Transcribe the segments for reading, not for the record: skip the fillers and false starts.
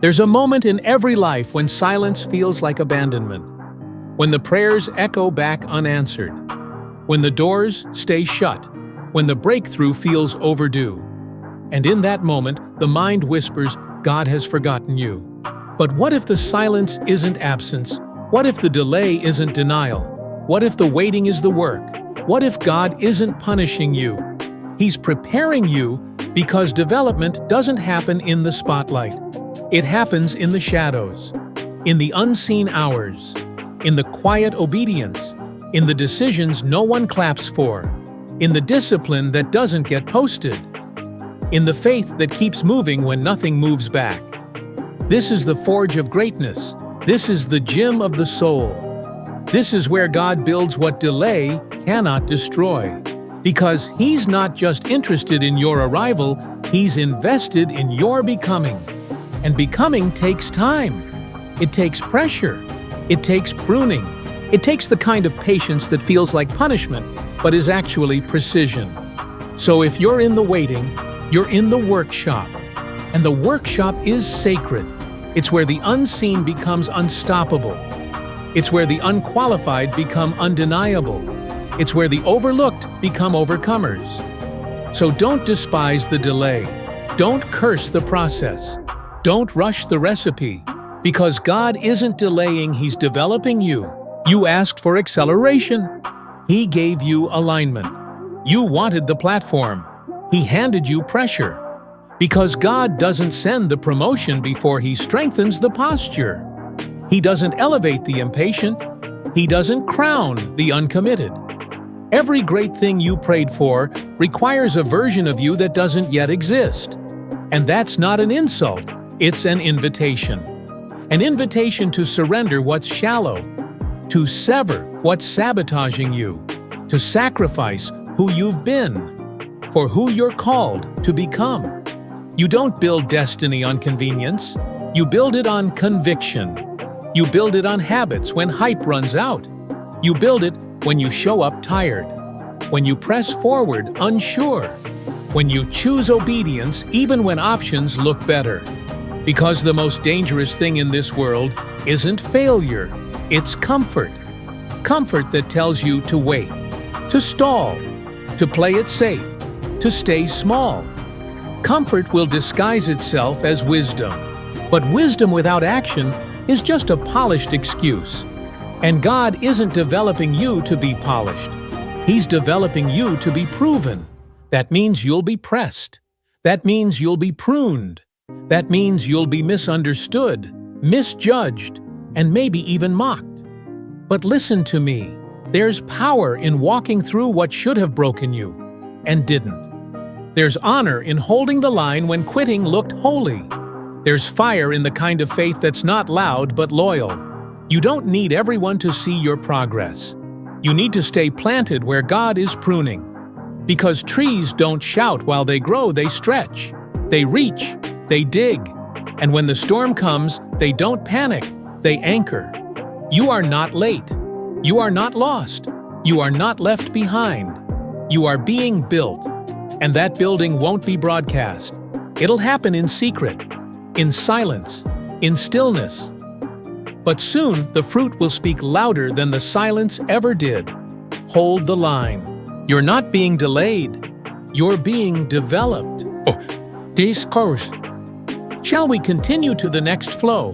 There's a moment in every life when silence feels like abandonment, when the prayers echo back unanswered, when the doors stay shut, when the breakthrough feels overdue. And in that moment, the mind whispers, God has forgotten you. But what if the silence isn't absence? What if the delay isn't denial? What if the waiting is the work? What if God isn't punishing you? He's preparing you because development doesn't happen in the spotlight. It happens in the shadows, in the unseen hours, in the quiet obedience, in the decisions no one claps for, in the discipline that doesn't get posted, in the faith that keeps moving when nothing moves back. This is the forge of greatness. This is the gym of the soul. This is where God builds what delay cannot destroy. Because He's not just interested in your arrival, He's invested in your becoming. And becoming takes time. It takes pressure. It takes pruning. It takes the kind of patience that feels like punishment, but is actually precision. So if you're in the waiting, you're in the workshop. And the workshop is sacred. It's where the unseen becomes unstoppable. It's where the unqualified become undeniable. It's where the overlooked become overcomers. So don't despise the delay. Don't curse the process. Don't rush the recipe. Because God isn't delaying, He's developing you. You asked for acceleration. He gave you alignment. You wanted the platform. He handed you pressure. Because God doesn't send the promotion before He strengthens the posture. He doesn't elevate the impatient. He doesn't crown the uncommitted. Every great thing you prayed for requires a version of you that doesn't yet exist. And that's not an insult, it's an invitation. An invitation to surrender what's shallow, to sever what's sabotaging you, to sacrifice who you've been, for who you're called to become. You don't build destiny on convenience, you build it on conviction. You build it on habits when hype runs out. You build it when you show up tired, when you press forward unsure, when you choose obedience even when options look better. Because the most dangerous thing in this world isn't failure, it's comfort. Comfort that tells you to wait, to stall, to play it safe, to stay small. Comfort will disguise itself as wisdom, but wisdom without action is just a polished excuse. And God isn't developing you to be polished. He's developing you to be proven. That means you'll be pressed. That means you'll be pruned. That means you'll be misunderstood, misjudged, and maybe even mocked. But listen to me. There's power in walking through what should have broken you and didn't. There's honor in holding the line when quitting looked holy. There's fire in the kind of faith that's not loud but loyal. You don't need everyone to see your progress. You need to stay planted where God is pruning. Because trees don't shout while they grow, they stretch. They reach, they dig. And when the storm comes, they don't panic, they anchor. You are not late. You are not lost. You are not left behind. You are being built. And that building won't be broadcast. It'll happen in secret, in silence, in stillness. But soon, the fruit will speak louder than the silence ever did. Hold the line. You're not being delayed. You're being developed. This course. Shall we continue to the next flow?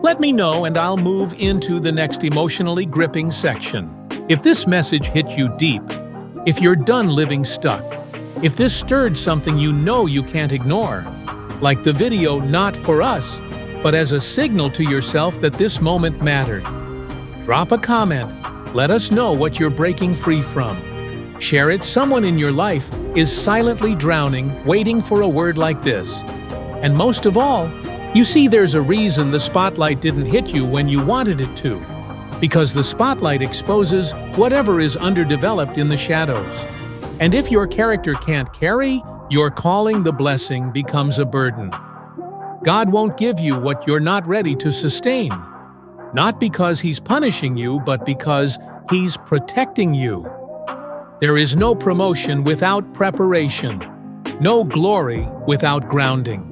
Let me know and I'll move into the next emotionally gripping section. If this message hit you deep, if you're done living stuck, if this stirred something you know you can't ignore, like the video not for us, but as a signal to yourself that this moment mattered. Drop a comment, let us know what you're breaking free from. Share it. Someone in your life is silently drowning, waiting for a word like this. And most of all, you see there's a reason the spotlight didn't hit you when you wanted it to. Because the spotlight exposes whatever is underdeveloped in the shadows. And if your character can't carry, your calling, the blessing, becomes a burden. God won't give you what you're not ready to sustain. Not because He's punishing you, but because He's protecting you. There is no promotion without preparation, no glory without grounding,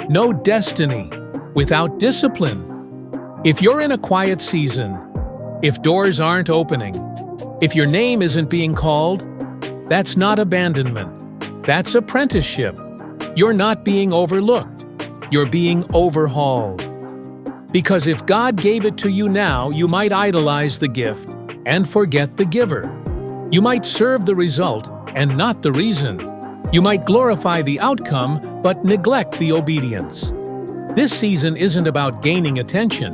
no destiny without discipline. If you're in a quiet season, if doors aren't opening, if your name isn't being called, that's not abandonment. That's apprenticeship. You're not being overlooked. You're being overhauled. Because if God gave it to you now, you might idolize the gift and forget the giver. You might serve the result and not the reason. You might glorify the outcome but neglect the obedience. This season isn't about gaining attention.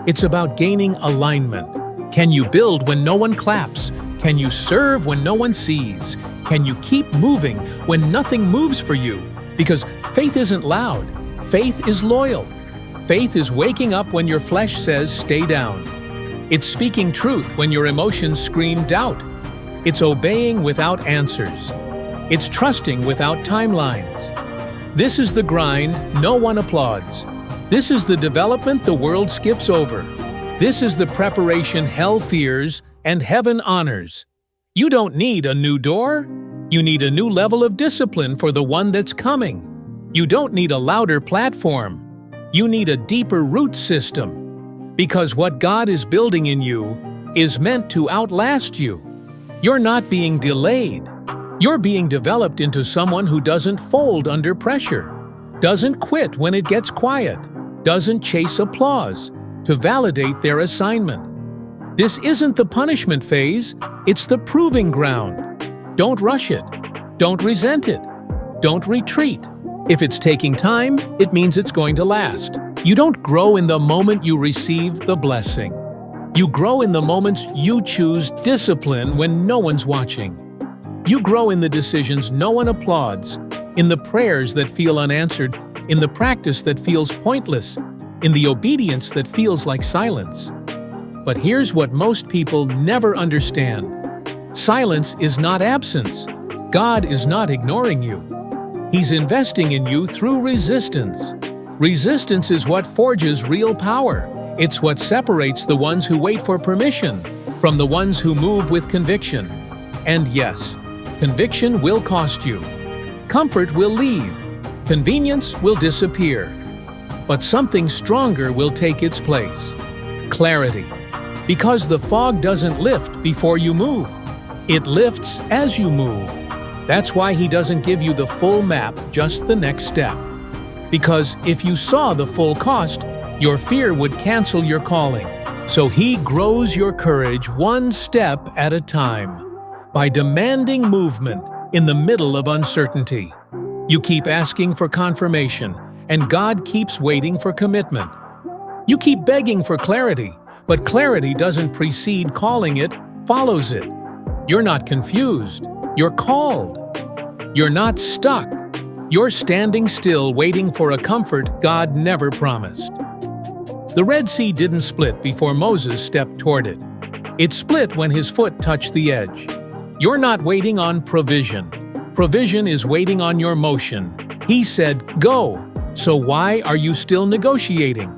It's about gaining alignment. Can you build when no one claps? Can you serve when no one sees? Can you keep moving when nothing moves for you? Because faith isn't loud. Faith is loyal. Faith is waking up when your flesh says stay down. It's speaking truth when your emotions scream doubt. It's obeying without answers. It's trusting without timelines. This is the grind no one applauds. This is the development the world skips over. This is the preparation hell fears and heaven honors. You don't need a new door. You need a new level of discipline for the one that's coming. You don't need a louder platform. You need a deeper root system. Because what God is building in you is meant to outlast you. You're not being delayed. You're being developed into someone who doesn't fold under pressure, doesn't quit when it gets quiet, doesn't chase applause to validate their assignment. This isn't the punishment phase, it's the proving ground. Don't rush it. Don't resent it. Don't retreat. If it's taking time, it means it's going to last. You don't grow in the moment you receive the blessing. You grow in the moments you choose discipline when no one's watching. You grow in the decisions no one applauds, in the prayers that feel unanswered, in the practice that feels pointless, in the obedience that feels like silence. But here's what most people never understand. Silence is not absence. God is not ignoring you. He's investing in you through resistance. Resistance is what forges real power. It's what separates the ones who wait for permission from the ones who move with conviction. And yes, conviction will cost you. Comfort will leave. Convenience will disappear. But something stronger will take its place. Clarity. Because the fog doesn't lift before you move. It lifts as you move. That's why He doesn't give you the full map, just the next step. Because if you saw the full cost, your fear would cancel your calling. So He grows your courage one step at a time. By demanding movement in the middle of uncertainty. You keep asking for confirmation, and God keeps waiting for commitment. You keep begging for clarity, but clarity doesn't precede calling, it follows it. You're not confused. You're called. You're not stuck. You're standing still waiting for a comfort God never promised. The Red Sea didn't split before Moses stepped toward it. It split when his foot touched the edge. You're not waiting on provision. Provision is waiting on your motion. He said, go. So why are you still negotiating?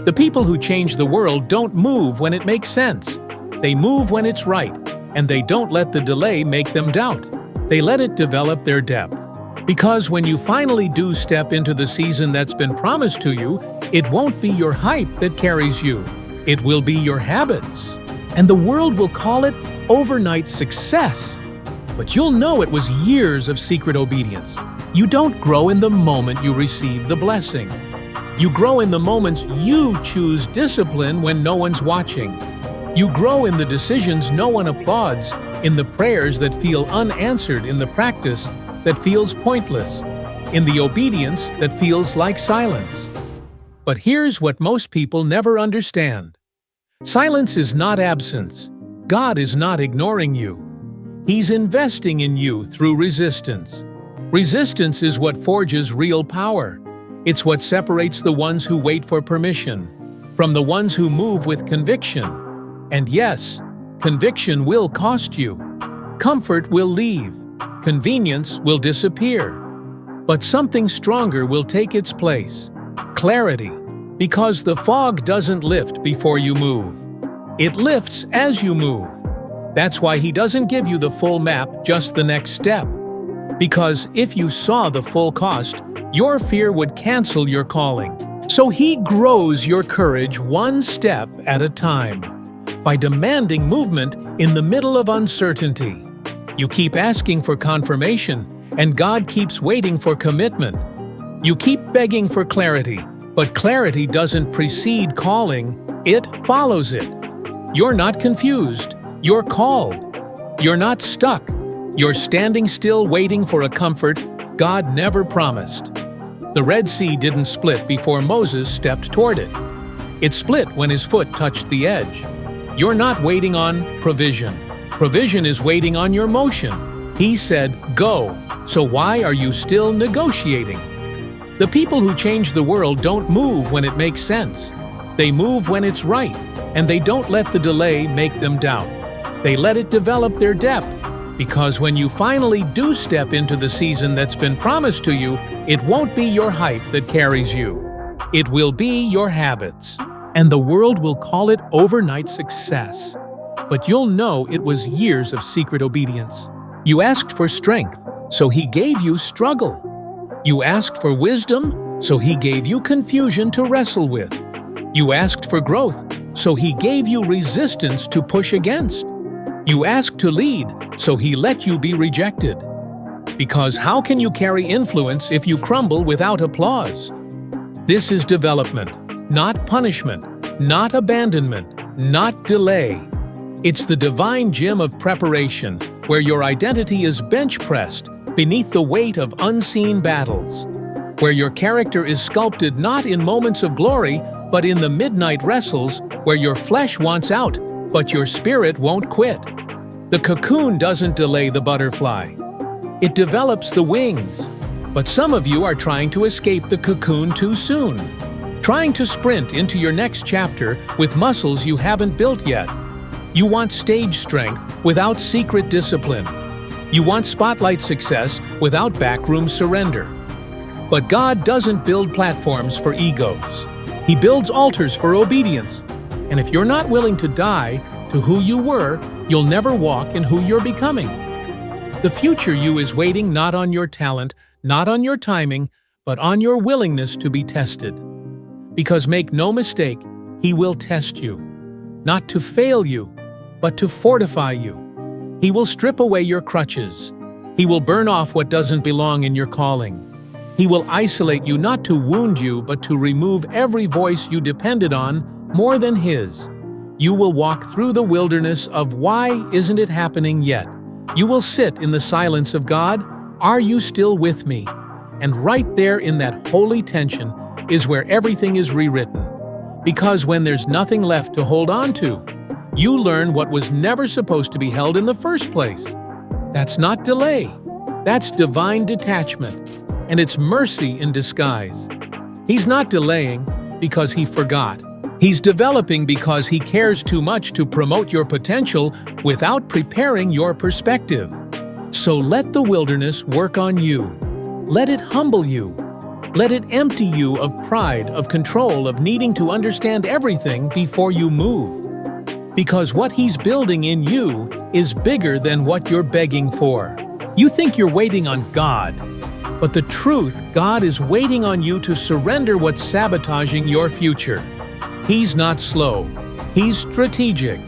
The people who change the world don't move when it makes sense. They move when it's right. And they don't let the delay make them doubt. They let it develop their depth. Because when you finally do step into the season that's been promised to you, it won't be your hype that carries you. It will be your habits. And the world will call it overnight success. But you'll know it was years of secret obedience. You don't grow in the moment you receive the blessing. You grow in the moments you choose discipline when no one's watching. You grow in the decisions no one applauds, in the prayers that feel unanswered, in the practice that feels pointless, in the obedience that feels like silence. But here's what most people never understand. Silence is not absence. God is not ignoring you. He's investing in you through resistance. Resistance is what forges real power. It's what separates the ones who wait for permission from the ones who move with conviction. And yes, conviction will cost you. Comfort will leave. Convenience will disappear. But something stronger will take its place. Clarity. Because the fog doesn't lift before you move. It lifts as you move. That's why He doesn't give you the full map, just the next step. Because if you saw the full cost, your fear would cancel your calling. So he grows your courage one step at a time by demanding movement in the middle of uncertainty. You keep asking for confirmation, and God keeps waiting for commitment. You keep begging for clarity, but clarity doesn't precede calling, it follows it. You're not confused, you're called. You're not stuck, you're standing still waiting for a comfort God never promised. The Red Sea didn't split before Moses stepped toward it. It split when his foot touched the edge. You're not waiting on provision. Provision is waiting on your motion. He said, "Go." So why are you still negotiating? The people who change the world don't move when it makes sense. They move when it's right, and they don't let the delay make them doubt. They let it develop their depth. Because when you finally do step into the season that's been promised to you, it won't be your hype that carries you. It will be your habits. And the world will call it overnight success. But you'll know it was years of secret obedience. You asked for strength, so he gave you struggle. You asked for wisdom, so he gave you confusion to wrestle with. You asked for growth, so he gave you resistance to push against. You asked to lead, so he let you be rejected. Because how can you carry influence if you crumble without applause? This is development, not punishment, not abandonment, not delay. It's the divine gym of preparation, where your identity is bench-pressed beneath the weight of unseen battles, where your character is sculpted not in moments of glory, but in the midnight wrestles, where your flesh wants out, but your spirit won't quit. The cocoon doesn't delay the butterfly. It develops the wings. But some of you are trying to escape the cocoon too soon, trying to sprint into your next chapter with muscles you haven't built yet. You want stage strength without secret discipline. You want spotlight success without backroom surrender. But God doesn't build platforms for egos. He builds altars for obedience. And if you're not willing to die to who you were, you'll never walk in who you're becoming. The future you is waiting not on your talent, not on your timing, but on your willingness to be tested. Because make no mistake, he will test you. Not to fail you, but to fortify you. He will strip away your crutches. He will burn off what doesn't belong in your calling. He will isolate you not to wound you, but to remove every voice you depended on more than his. You will walk through the wilderness of why isn't it happening yet? You will sit in the silence of God, are you still with me? And right there in that holy tension is where everything is rewritten. Because when there's nothing left to hold on to, you learn what was never supposed to be held in the first place. That's not delay. That's divine detachment. And it's mercy in disguise. He's not delaying because he forgot. He's developing because he cares too much to promote your potential without preparing your perspective. So let the wilderness work on you. Let it humble you. Let it empty you of pride, of control, of needing to understand everything before you move. Because what he's building in you is bigger than what you're begging for. You think you're waiting on God, but the truth, God is waiting on you to surrender what's sabotaging your future. He's not slow. He's strategic.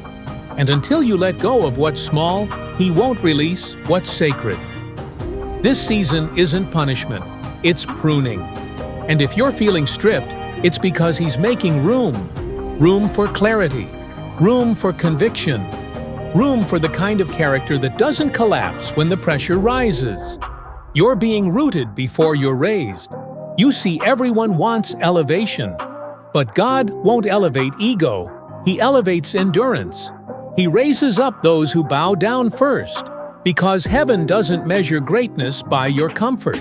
And until you let go of what's small, he won't release what's sacred. This season isn't punishment, it's pruning. And if you're feeling stripped, it's because he's making room. Room for clarity. Room for conviction. Room for the kind of character that doesn't collapse when the pressure rises. You're being rooted before you're raised. You see, everyone wants elevation. But God won't elevate ego. He elevates endurance. He raises up those who bow down first. Because heaven doesn't measure greatness by your comfort.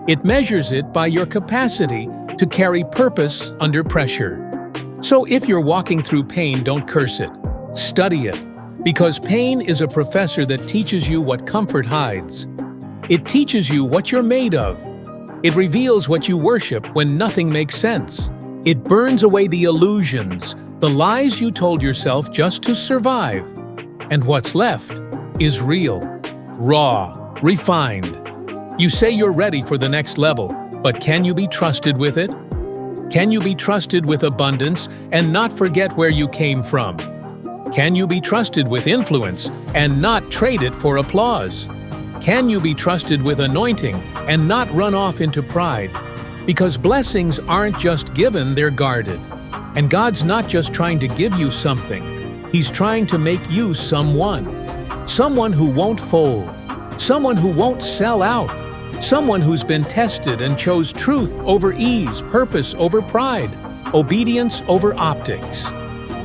It measures it by your capacity to carry purpose under pressure. So if you're walking through pain, don't curse it. Study it. Because pain is a professor that teaches you what comfort hides. It teaches you what you're made of. It reveals what you worship when nothing makes sense. It burns away the illusions, the lies you told yourself just to survive. And what's left is real, raw, refined. You say you're ready for the next level, but can you be trusted with it? Can you be trusted with abundance and not forget where you came from? Can you be trusted with influence and not trade it for applause? Can you be trusted with anointing and not run off into pride? Because blessings aren't just given, they're guarded. And God's not just trying to give you something. He's trying to make you someone. Someone who won't fold. Someone who won't sell out. Someone who's been tested and chose truth over ease, purpose over pride, obedience over optics.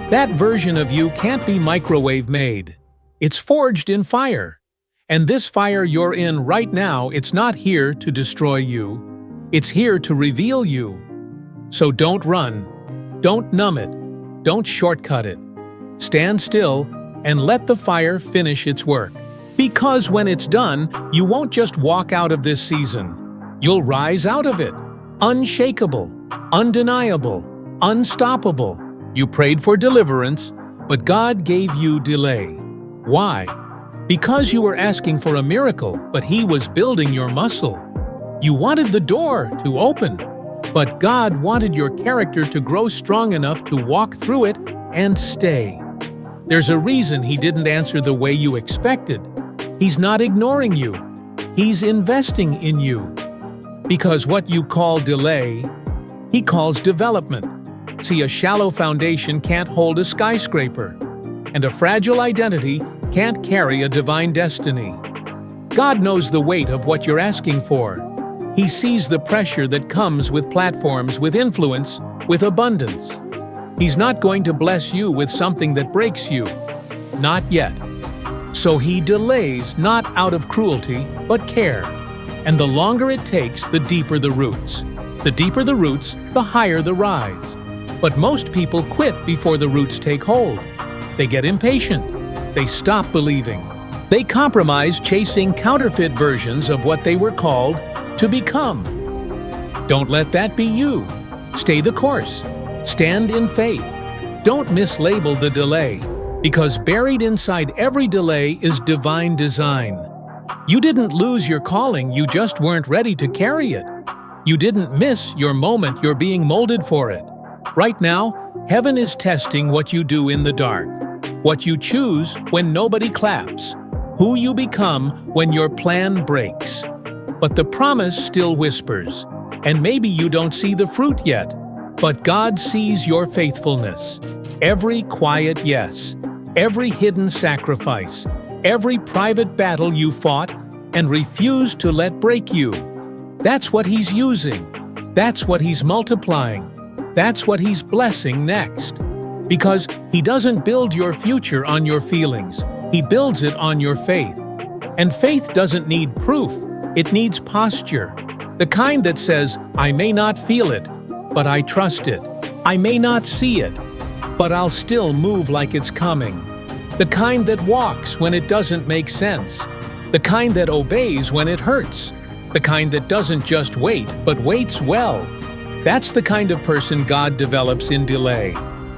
That version of you can't be microwave made. It's forged in fire. And this fire you're in right now, it's not here to destroy you. It's here to reveal you. So don't run. Don't numb it. Don't shortcut it. Stand still and let the fire finish its work. Because when it's done, you won't just walk out of this season. You'll rise out of it. Unshakable, undeniable, unstoppable. You prayed for deliverance, but God gave you delay. Why? Because you were asking for a miracle, but He was building your muscle. You wanted the door to open, but God wanted your character to grow strong enough to walk through it and stay. There's a reason He didn't answer the way you expected. He's not ignoring you. He's investing in you. Because what you call delay, He calls development. See, a shallow foundation can't hold a skyscraper, and a fragile identity can't carry a divine destiny. God knows the weight of what you're asking for. He sees the pressure that comes with platforms, with influence, with abundance. He's not going to bless you with something that breaks you. Not yet. So He delays not out of cruelty, but care. And the longer it takes, the deeper the roots. The deeper the roots, the higher the rise. But most people quit before the roots take hold. They get impatient. They stop believing. They compromise chasing counterfeit versions of what they were called to become. Don't let that be you. Stay the course. Stand in faith. Don't mislabel the delay, because buried inside every delay is divine design. You didn't lose your calling, you just weren't ready to carry it. You didn't miss your moment, you're being molded for it. Right now, heaven is testing what you do in the dark, what you choose when nobody claps, who you become when your plan breaks. But the promise still whispers, and maybe you don't see the fruit yet, but God sees your faithfulness. Every quiet yes, every hidden sacrifice, every private battle you fought and refused to let break you. That's what He's using. That's what He's multiplying. That's what He's blessing next. Because He doesn't build your future on your feelings. He builds it on your faith. And faith doesn't need proof. It needs posture. The kind that says, I may not feel it, but I trust it. I may not see it, but I'll still move like it's coming. The kind that walks when it doesn't make sense. The kind that obeys when it hurts. The kind that doesn't just wait, but waits well. That's the kind of person God develops in delay.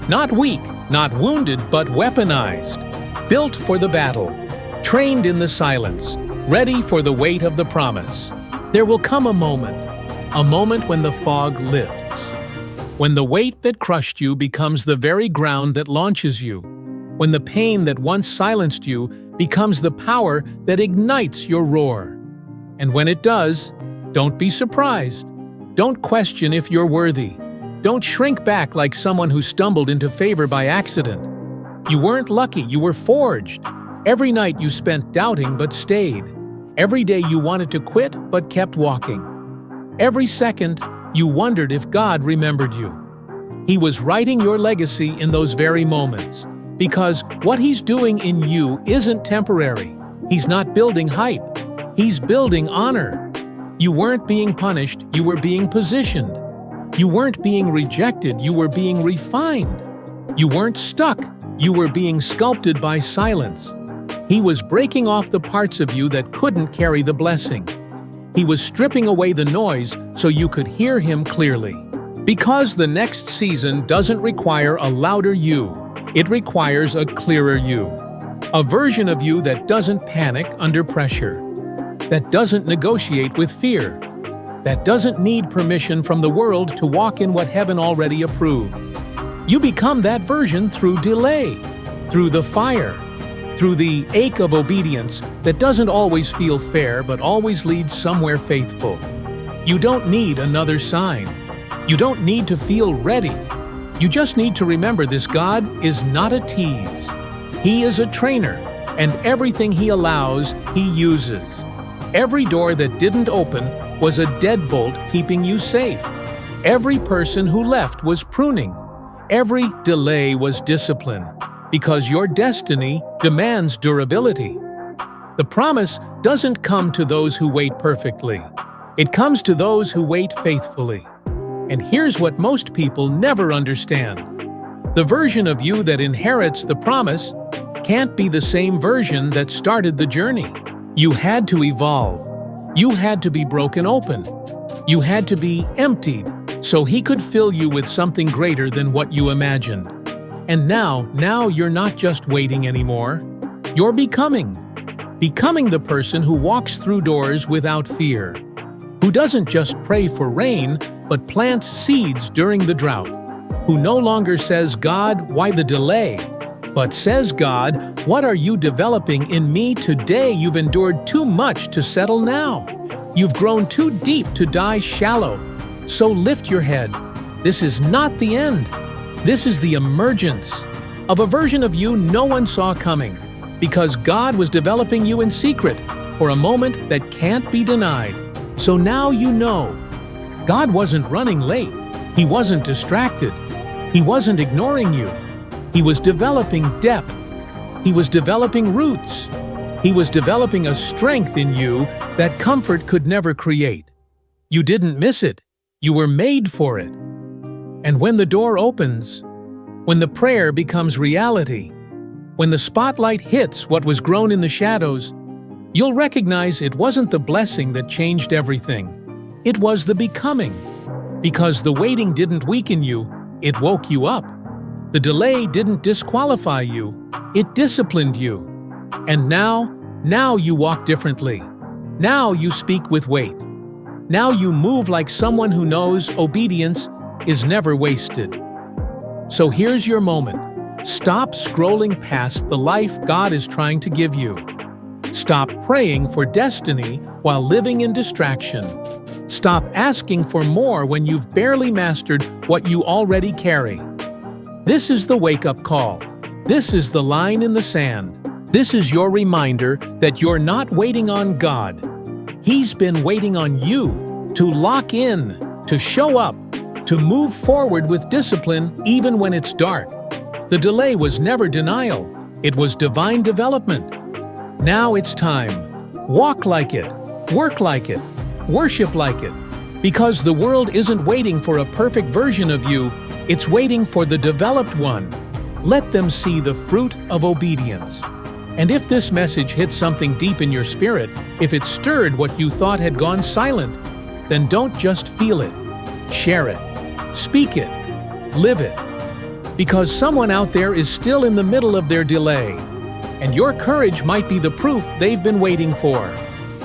Not weak, not wounded, but weaponized. Built for the battle. Trained in the silence. Ready for the weight of the promise. There will come a moment when the fog lifts. When the weight that crushed you becomes the very ground that launches you. When the pain that once silenced you becomes the power that ignites your roar. And when it does, don't be surprised. Don't question if you're worthy. Don't shrink back like someone who stumbled into favor by accident. You weren't lucky, you were forged. Every night you spent doubting but stayed. Every day you wanted to quit but kept walking. Every second you wondered if God remembered you. He was writing your legacy in those very moments. Because what He's doing in you isn't temporary. He's not building hype. He's building honor. You weren't being punished, you were being positioned. You weren't being rejected, you were being refined. You weren't stuck, you were being sculpted by silence. He was breaking off the parts of you that couldn't carry the blessing. He was stripping away the noise so you could hear Him clearly. Because the next season doesn't require a louder you, it requires a clearer you. A version of you that doesn't panic under pressure, that doesn't negotiate with fear, that doesn't need permission from the world to walk in what heaven already approved. You become that version through delay, through the fire, through the ache of obedience that doesn't always feel fair but always leads somewhere faithful. You don't need another sign. You don't need to feel ready. You just need to remember this: God is not a tease. He is a trainer, and everything He allows, He uses. Every door that didn't open was a deadbolt keeping you safe. Every person who left was pruning. Every delay was discipline, because your destiny demands durability. The promise doesn't come to those who wait perfectly. It comes to those who wait faithfully. And here's what most people never understand. The version of you that inherits the promise can't be the same version that started the journey. You had to evolve. You had to be broken open. You had to be emptied so He could fill you with something greater than what you imagined. And now you're not just waiting anymore. You're becoming the person who walks through doors without fear, who doesn't just pray for rain, but plants seeds during the drought, who no longer says, "God, why the delay?" but says, "God, what are you developing in me today? You've endured too much to settle now. You've grown too deep to die shallow. So lift your head. This is not the end. This is the emergence of a version of you no one saw coming, because God was developing you in secret for a moment that can't be denied. So now you know. God wasn't running late. He wasn't distracted. He wasn't ignoring you. He was developing depth. He was developing roots. He was developing a strength in you that comfort could never create. You didn't miss it. You were made for it. And when the door opens, when the prayer becomes reality, when the spotlight hits what was grown in the shadows, you'll recognize it wasn't the blessing that changed everything. It was the becoming. Because the waiting didn't weaken you, it woke you up. The delay didn't disqualify you, it disciplined you. And now you walk differently. Now you speak with weight. Now you move like someone who knows obedience is never wasted. So here's your moment. Stop scrolling past the life God is trying to give you. Stop praying for destiny while living in distraction. Stop asking for more when you've barely mastered what you already carry. This is the wake-up call. This is the line in the sand. This is your reminder that you're not waiting on God. He's been waiting on you to lock in, to show up, to move forward with discipline even when it's dark. The delay was never denial. It was divine development. Now it's time. Walk like it. Work like it. Worship like it. Because the world isn't waiting for a perfect version of you. It's waiting for the developed one. Let them see the fruit of obedience. And if this message hit something deep in your spirit, if it stirred what you thought had gone silent, then don't just feel it. Share it. Speak it. Live it. Because someone out there is still in the middle of their delay, and your courage might be the proof they've been waiting for.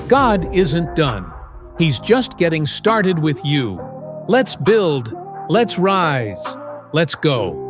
God isn't done. He's just getting started with you. Let's build. Let's rise. Let's go.